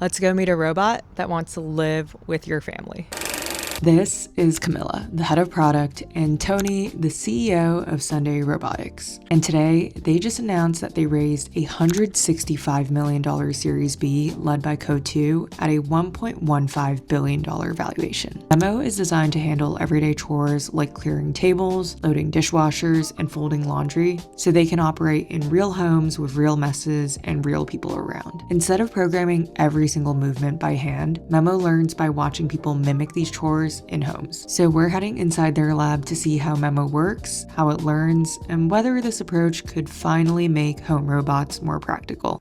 Let's go meet a robot that wants to live with your family. This is Camilla, the head of product, and Tony, the CEO of Sunday Robotics. And today, they just announced that they raised a $165 million Series B led by Code2 at a $1.15 billion valuation. Memo is designed to handle everyday chores like clearing tables, loading dishwashers, and folding laundry, so they can operate in real homes with real messes and real people around. Instead of programming every single movement by hand, Memo learns by watching people mimic these chores in homes. So we're heading inside their lab to see how Memo works, how it learns, and whether this approach could finally make home robots more practical.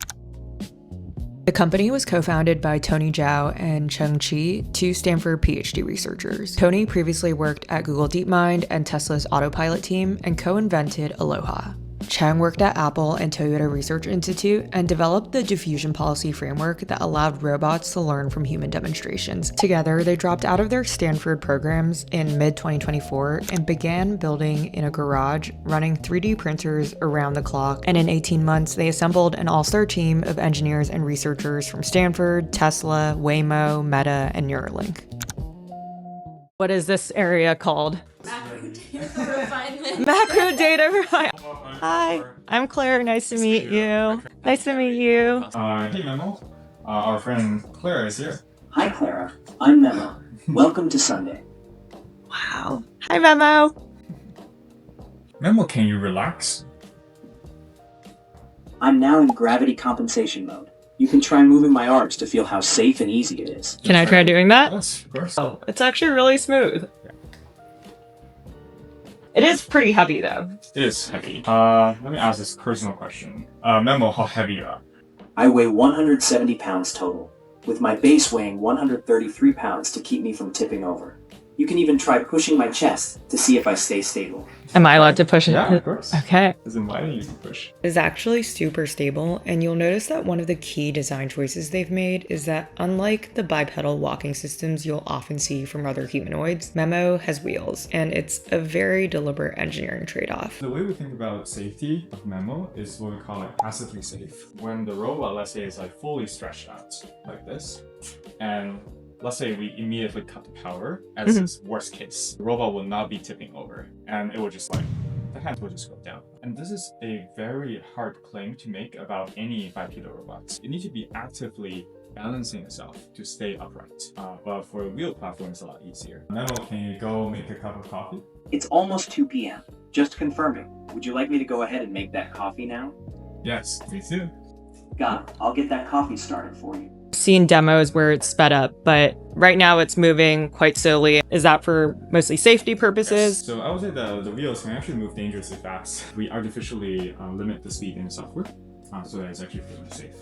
The company was co-founded by Tony Zhao and Cheng Chiga, two Stanford PhD researchers. Tony previously worked at Google DeepMind and Tesla's autopilot team and co-invented Aloha. Cheng worked at Apple and Toyota Research Institute and developed the diffusion policy framework that allowed robots to learn from human demonstrations. Together, they dropped out of their Stanford programs in mid-2024 and began building in a garage, running 3D printers around the clock. And in 18 months, they assembled an all-star team of engineers and researchers from Stanford, Tesla, Waymo, Meta, and Neuralink. What is this area called? Macro data refinement. Macro data refinement. Hi, I'm Claire. Nice to meet you. Nice to meet you. Hey Memo, our friend Clara is here. Hi Clara, I'm Memo. Welcome to Sunday. Wow. Hi, Memo. Memo, can you relax? I'm now in gravity compensation mode. You can try moving my arms to feel how safe and easy it is. Can I try doing that? Yes, of course. Oh, it's actually really smooth. It is pretty heavy though. It is heavy. Let me ask this personal question. Memo, how heavy you are? I weigh 170 pounds total, with my base weighing 133 pounds to keep me from tipping over. You can even try pushing my chest to see if I stay stable. Am I allowed to push it? Yeah, of course. Okay. It's inviting you to push. It's actually super stable, and you'll notice that one of the key design choices they've made is that unlike the bipedal walking systems you'll often see from other humanoids, Memo has wheels, and it's a very deliberate engineering trade-off. The way we think about safety of Memo is what we call it passively safe. When the robot, let's say, is like fully stretched out like this, and let's say we immediately cut the power as this worst case. The robot will not be tipping over and it will just the hand will just go down. And this is a very hard claim to make about any bipedal robots. You need to be actively balancing itself to stay upright. But for a wheel platform, it's a lot easier. Memo, can you go make a cup of coffee? It's almost 2 p.m. Just confirming. Would you like me to go ahead and make that coffee now? Yes, me too. Got it. I'll get that coffee started for you. Seen demos where it's sped up, but right now it's moving quite slowly. Is that for mostly safety purposes? Yes. So I would say the wheels can actually move dangerously fast. We artificially limit the speed in the software, so that it's actually fairly safe.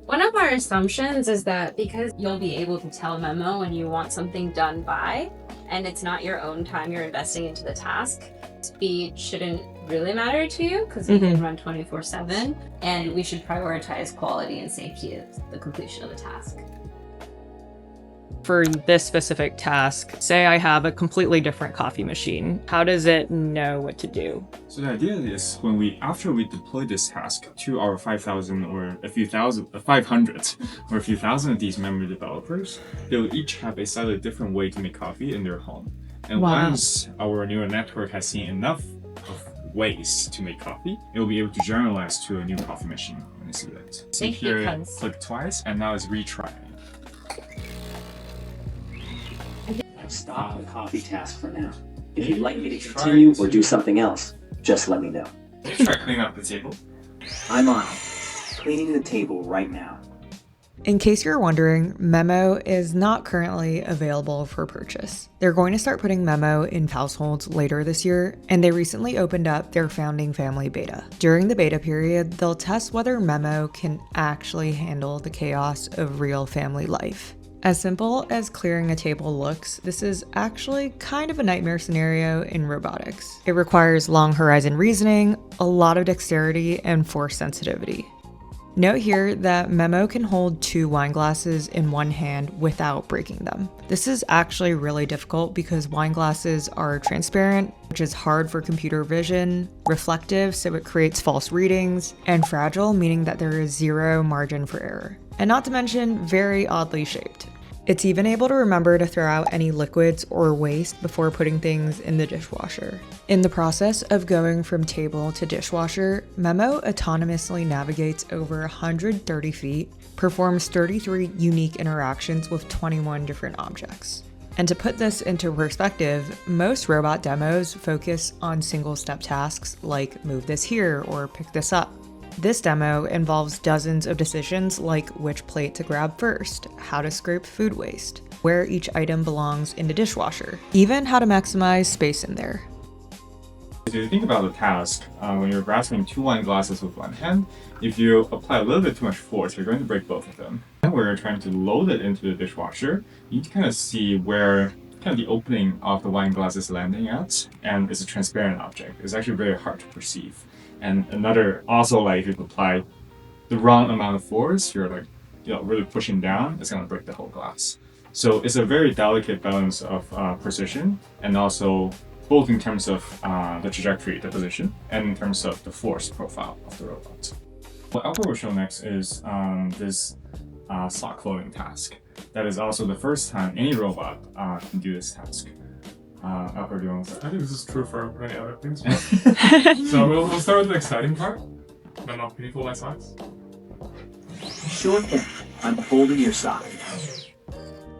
One of our assumptions is that because you'll be able to tell Memo when you want something done by, and it's not your own time you're investing into the task, speed shouldn't really matter to you because you can run 24/7, and we should prioritize quality and safety as the completion of the task. For this specific task, say I have a completely different coffee machine. How does it know what to do? So the idea is after we deploy this task to our 5,000 or a few thousand, 500 or a few thousand of these memory developers, they'll each have a slightly different way to make coffee in their home. And once our neural network has seen enough of ways to make coffee, it will be able to generalize to a new coffee machine. Let me see that. So here, click twice, and now it's retrying. Stop the coffee task for now. If you'd like me to continue or do something else, just let me know. Try cleaning up the table. I'm on it. Cleaning the table right now. In case you're wondering, Memo is not currently available for purchase. They're going to start putting Memo in households later this year, and they recently opened up their founding family beta. During the beta period, they'll test whether Memo can actually handle the chaos of real family life. As simple as clearing a table looks, this is actually kind of a nightmare scenario in robotics. It requires long horizon reasoning, a lot of dexterity, and force sensitivity. Note here that Memo can hold 2 wine glasses in one hand without breaking them. This is actually really difficult because wine glasses are transparent, which is hard for computer vision, reflective, so it creates false readings, and fragile, meaning that there is 0 margin for error. And not to mention, very oddly shaped. It's even able to remember to throw out any liquids or waste before putting things in the dishwasher. In the process of going from table to dishwasher, Memo autonomously navigates over 130 feet, performs 33 unique interactions with 21 different objects. And to put this into perspective, most robot demos focus on single-step tasks like move this here or pick this up. This demo involves dozens of decisions like which plate to grab first, how to scrape food waste, where each item belongs in the dishwasher, even how to maximize space in there. If you think about the task, when you're grasping 2 wine glasses with one hand, if you apply a little bit too much force, you're going to break both of them. And when you're trying to load it into the dishwasher, you need to kind of see where kind of the opening of the wine glass is landing at, and it's a transparent object. It's actually very hard to perceive. And another, also like if you apply the wrong amount of force, you're like, really pushing down, it's gonna break the whole glass. So it's a very delicate balance of precision, and also both in terms of the trajectory, the position, and in terms of the force profile of the robot. What Alper will show next is this sock folding task. That is also the first time any robot can do this task. Alper, do you want to start? I think this is true for many other things. So we'll start with the exciting part. Then can you fold my socks? Sure thing. I'm folding your sock.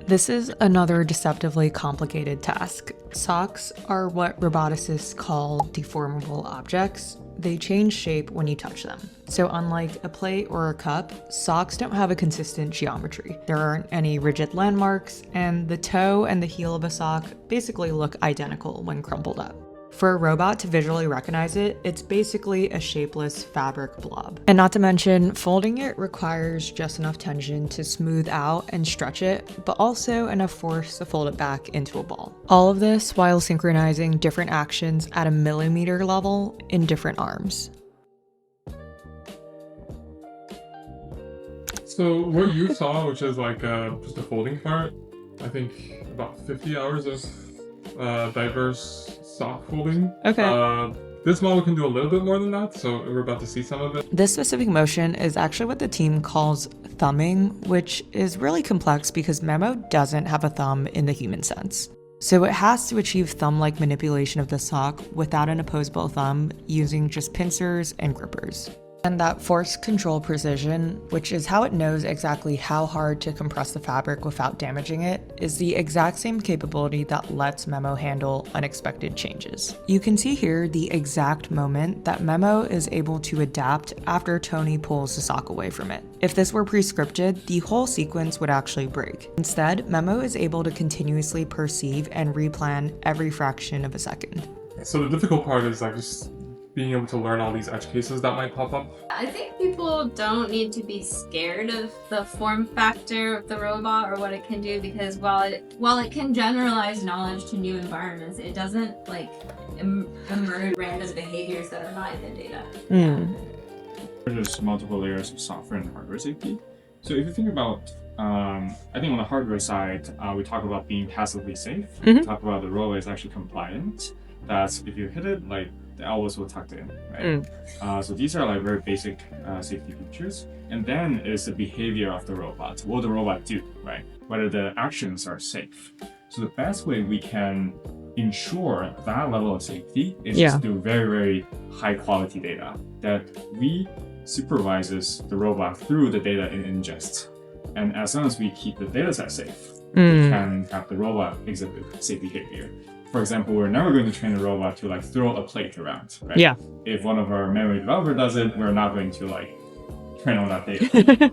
This is another deceptively complicated task. Socks are what roboticists call deformable objects. They change shape when you touch them. So unlike a plate or a cup, socks don't have a consistent geometry. There aren't any rigid landmarks, and the toe and the heel of a sock basically look identical when crumpled up. For a robot to visually recognize it, it's basically a shapeless fabric blob. And not to mention, folding it requires just enough tension to smooth out and stretch it, but also enough force to fold it back into a ball. All of this while synchronizing different actions at a millimeter level in different arms. So what you saw, which is like just the folding part, I think about 50 hours of diverse sock folding. Okay. This model can do a little bit more than that, so we're about to see some of it. This specific motion is actually what the team calls thumbing, which is really complex because Memo doesn't have a thumb in the human sense. So it has to achieve thumb-like manipulation of the sock without an opposable thumb using just pincers and grippers. And that force control precision, which is how it knows exactly how hard to compress the fabric without damaging it, is the exact same capability that lets Memo handle unexpected changes. You can see here the exact moment that Memo is able to adapt after Tony pulls the sock away from it. If this were pre-scripted, the whole sequence would actually break. Instead, Memo is able to continuously perceive and replan every fraction of a second. So the difficult part is like just being able to learn all these edge cases that might pop up. I think people don't need to be scared of the form factor of the robot or what it can do, because while it can generalize knowledge to new environments, it doesn't like emerge random behaviors that are not in the data. There's multiple layers of software and hardware safety. So if you think about, I think on the hardware side, we talk about being passively safe. We talk about the robot is actually compliant. That's if you hit it, like the elbows will tuck in, right? So these are like very basic safety features. And then is the behavior of the robot. What will the robot do, right? Whether the actions are safe. So the best way we can ensure that level of safety is just through very, very high quality data that we supervises the robot through the data it ingests. And as long as we keep the data set safe, we can have the robot exhibit safe behavior. For example, we're never going to train a robot to like throw a plate around, right? Yeah. If one of our memory developer does it, we're not going to like train on that data.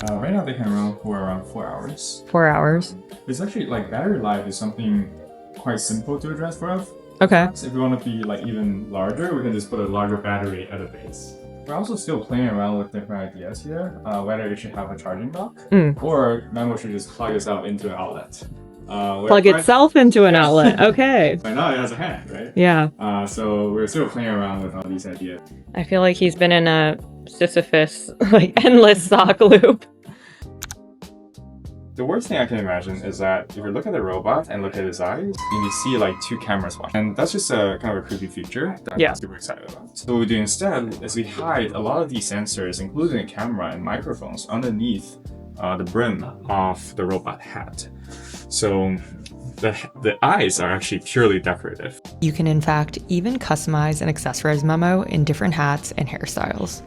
Right now they can run for around 4 hours. 4 hours. It's actually like battery life is something quite simple to address for us. Okay. So if we want to be like even larger, we can just put a larger battery at a base. We're also still playing around with different ideas here, whether it should have a charging dock or Memo should just plug itself into an outlet. Plug itself into an outlet. Okay. Right now it has a hand, right? Yeah. So we're still playing around with all these ideas. I feel like he's been in a Sisyphus, like endless sock loop. The worst thing I can imagine is that if you look at the robot and look at his eyes, you see like two cameras watching. And that's just a kind of a creepy feature that I'm super excited about. So what we do instead is we hide a lot of these sensors, including a camera and microphones, underneath the brim of the robot hat. So the eyes are actually purely decorative. You can in fact even customize and accessorize Memo in different hats and hairstyles.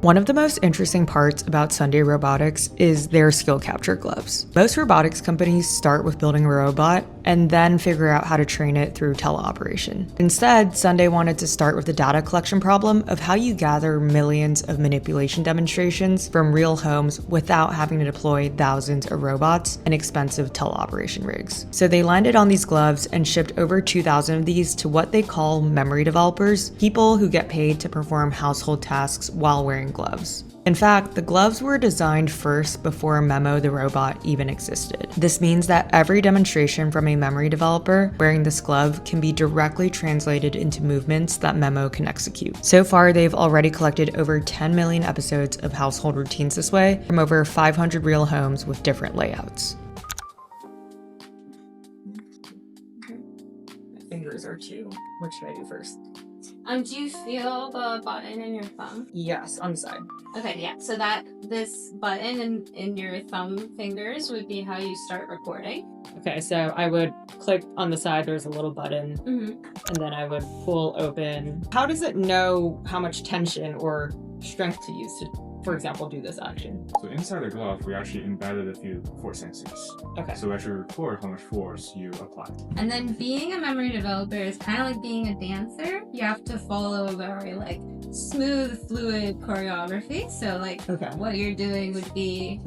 One of the most interesting parts about Sunday Robotics is their skill capture gloves. Most robotics companies start with building a robot and then figure out how to train it through teleoperation. Instead, Sunday wanted to start with the data collection problem of how you gather millions of manipulation demonstrations from real homes without having to deploy thousands of robots and expensive teleoperation rigs. So they landed on these gloves and shipped over 2,000 of these to what they call memory developers, people who get paid to perform household tasks while wearing gloves. In fact, the gloves were designed first before Memo the robot even existed. This means that every demonstration from a memory developer wearing this glove can be directly translated into movements that Memo can execute. So far, they've already collected over 10 million episodes of household routines this way from over 500 real homes with different layouts. My fingers are too. What should I do first? Do you feel the button in your thumb? Yes, on the side. Okay, yeah. So this button in your thumb fingers would be how you start recording. Okay, so I would click on the side, there's a little button, Mm-hmm. and then I would pull open. How does it know how much tension or strength to use to, for example, do this action? So inside the glove, we actually embedded a few force sensors. Okay. So we actually record how much force you apply. And then being a memory developer is kind of like being a dancer. You have to follow a very like smooth, fluid choreography. So like what you're doing would be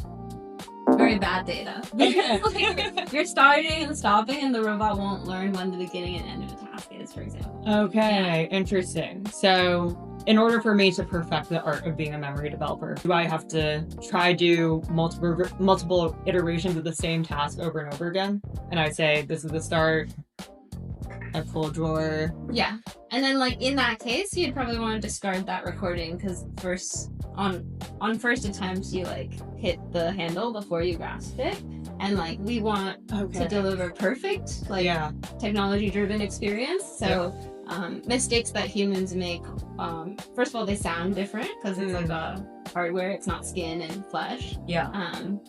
very bad data. Like, you're starting and stopping and the robot won't learn when the beginning and end of the task is, for example. Okay, interesting. So in order for me to perfect the art of being a memory developer, do I have to try do multiple iterations of the same task over and over again? And I say, this is the start, I pull a drawer. Yeah. And then like in that case, you'd probably want to discard that recording because on first attempts, you like hit the handle before you grasped it. And like we want to deliver perfect, like technology driven experience. So mistakes that humans make, first of all, they sound different because it's like a hardware, it's not skin and flesh. Yeah.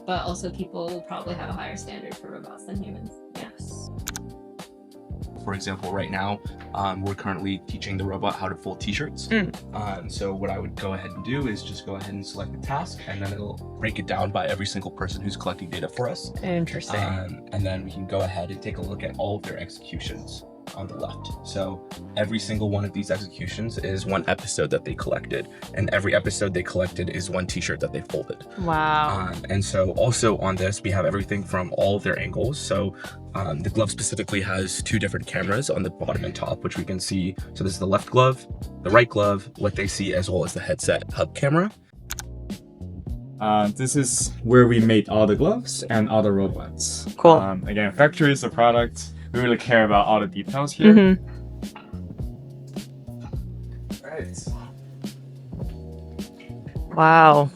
But also people will probably have a higher standard for robots than humans. Yes. For example, right now, we're currently teaching the robot how to fold t-shirts. So what I would go ahead and do is just go ahead and select the task, and then it'll break it down by every single person who's collecting data for us. Interesting. And then we can go ahead and take a look at all of their executions on the left. So every single one of these executions is one episode that they collected, and every episode they collected is one t-shirt that they folded. Wow. And so also on this, we have everything from all of their angles. So the glove specifically has two different cameras on the bottom and top, which we can see. So this is the left glove, the right glove, what they see, as well as the headset hub camera. This is where we made all the gloves and all the robots. Cool. Again, factory is the product. We really care about all the details here. Right. Wow.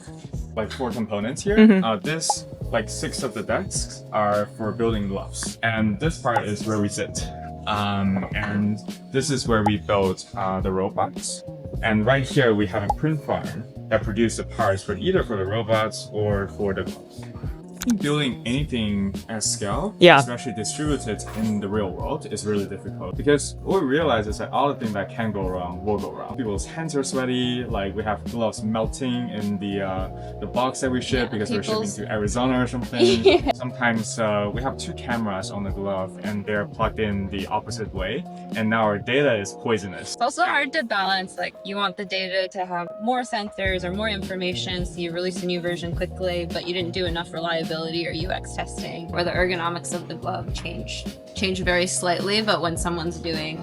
Like 4 components here. This, like 6 of the desks are for building gloves. And this part is where we sit. And this is where we build the robots. And right here we have a print farm that produces the parts for either for the robots or for the gloves. Building anything at scale, especially distributed in the real world, is really difficult because what we realize is that all the things that can go wrong will go wrong. People's hands are sweaty, like we have gloves melting in the box that we ship because we're shipping to Arizona or something. Sometimes we have 2 cameras on the glove and they're plugged in the opposite way, and now our data is poisonous. It's also hard to balance, like you want the data to have more sensors or more information so you release a new version quickly, but you didn't do enough reliability or UX testing, or the ergonomics of the glove change very slightly, but when someone's doing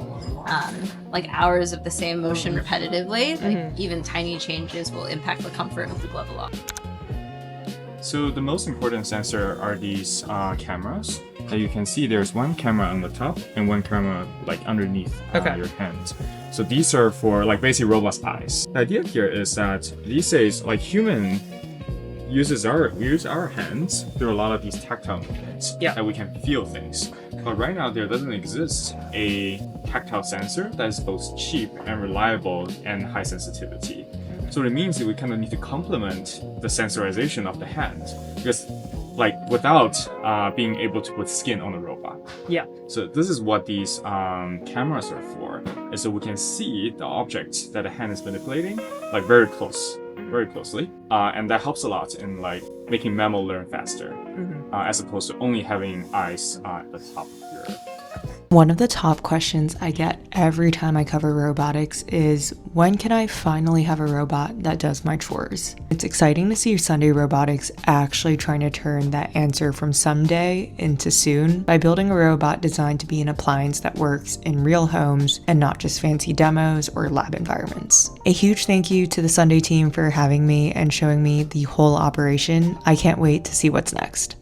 like hours of the same motion repetitively, like even tiny changes will impact the comfort of the glove a lot. So the most important sensor are these cameras. that you can see there's one camera on the top and one camera like underneath your hand. So these are for like basically robots' eyes. The idea here is that these days like human we use our hands through a lot of these tactile movements that we can feel things. But right now there doesn't exist a tactile sensor that is both cheap and reliable and high sensitivity. So it means that we kind of need to complement the sensorization of the hand because like without being able to put skin on the robot. Yeah. So this is what these cameras are for. And so we can see the object that the hand is manipulating like very closely. And that helps a lot in like making Memo learn faster as opposed to only having eyes at the top of your One of the top questions I get every time I cover robotics is, when can I finally have a robot that does my chores? It's exciting to see Sunday Robotics actually trying to turn that answer from someday into soon by building a robot designed to be an appliance that works in real homes and not just fancy demos or lab environments. A huge thank you to the Sunday team for having me and showing me the whole operation. I can't wait to see what's next.